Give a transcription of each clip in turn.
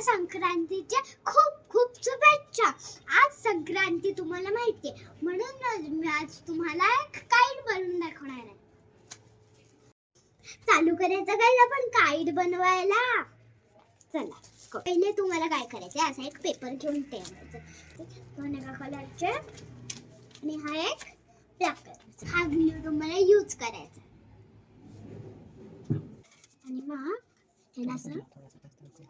संक्रांतीच्या खूप खूप शुभेच्छा. आज संक्रांती तुम्हाला माहितीये, म्हणून मी आज तुम्हाला काईट बनवून दाखवणार आहे. चालू करायचं काय आपण काईट बनवायला. चला, पहिले तुम्हाला काय करायचं, असा एक पेपर घेऊन ठेवायचा. दोन एका कलरचे आणि हा एक ब्लॅक कलरचा. हा ग्लू तुम्हाला यूज करायचा आणि मग ह्याला असं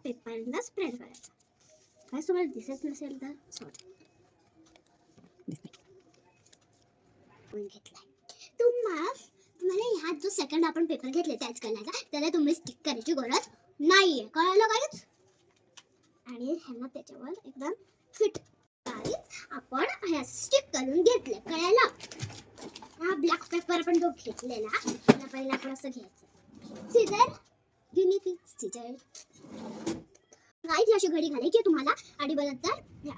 पेपरला स्प्रेड करायचं. काय तुम्हाला दिसत नसेल तर सॉरी. घेतलाय तुम्हाला ह्यात जो सेकंड आपण पेपर घेतले त्याच कलरचा, त्याला तुम्ही स्टिक करायची गरज नाहीये, कळलं काहीच. आणि ह्याला त्याच्यावर एकदम फिट आपण हे स्टिक करून घेतले, कळलं. हा ब्लॅक पेपर आपण जो घेतलेला त्याला पहिला आपण असं घ्यायचं. सीझर घेऊन ती सीझर गाईची अशी घडी घालायची तुम्हाला. आणि तर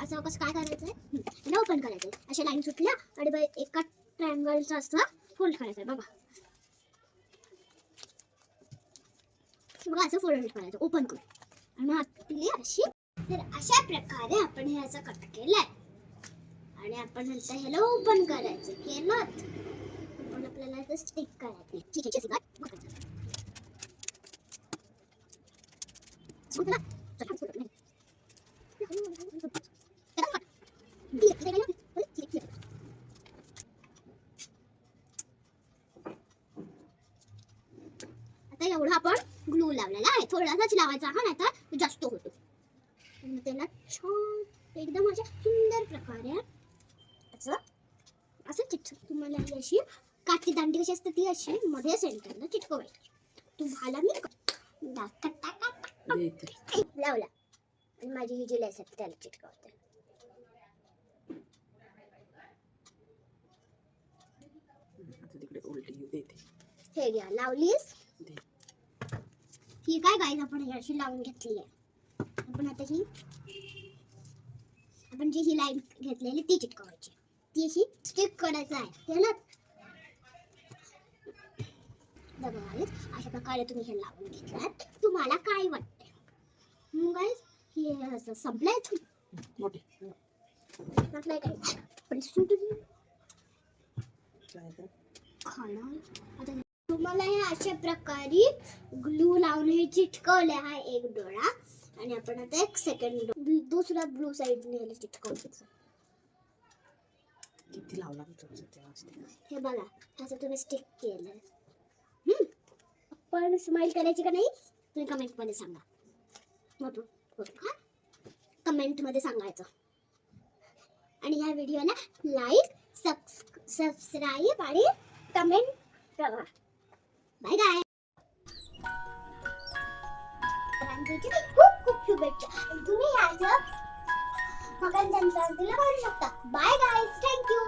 असं कसं काय करायचंय, याला ओपन करायचंय. अशा लाईन सुटल्या आणि एका ट्रायंगलचा असं फोल्ड करायचंय. बघा असं फोल्ड करायचं ओपन करून. आणि मग आपली अशी, तर अशा प्रकारे आपण हे असं कट केलंय. आणि आपण नंतर ह्याला ओपन करायचं. केलं आपण आपल्याला इथं स्टिक करायचं. ठीक आहे, आता एवढा आपण ग्लू लावलेला आहे. थोडासाच लावायचा हा, नाही तर जास्त होतो. त्याला छान एकदम अशा सुंदर प्रकारे असं चिटक. तुम्हाला अशी काठी दांडी कशी असते ती अशी मध्ये सेंटरला चिटकवायची. तुम्हाला मी लावला आणि माझी ही जी लेस आहे त्याला चिटकवते. हे घ्या, लावलीस. ही काय गाईज आपण ही अशी लावून घेतली आहे. आपण आता आपण जी ही लाईन घेतलेली ती चिटकवायची. ती अशी स्टिक करायचं आहे त्याला. अशा प्रकारे तुम्ही हे लावून घेतलात. तुम्हाला काय वाटते गाईज, हे असं संपलंय काय तुम्हाला हे अशा प्रकारे ग्लू लावून हे चिटकवले आहे एक डोळा. आणि आपण आता एक सेकंड दुसरा ब्लू साइडने चिटकवायचं. किती लावला हे बघा, असं तुम्ही स्टिक केलं. पण स्माइल करायची का नाही तुम्ही कमेंट मध्ये सांगा. कमेंट मध्ये सांगायचं. आणि ह्या व्हिडिओला लाईक, सबस्क्राईब आणि कमेंट करा. Bye bye. खूप खूप शुभेच्छा. तुम्ही याचं मकर संक्रांतीला करू शकता. Bye guys, thank you.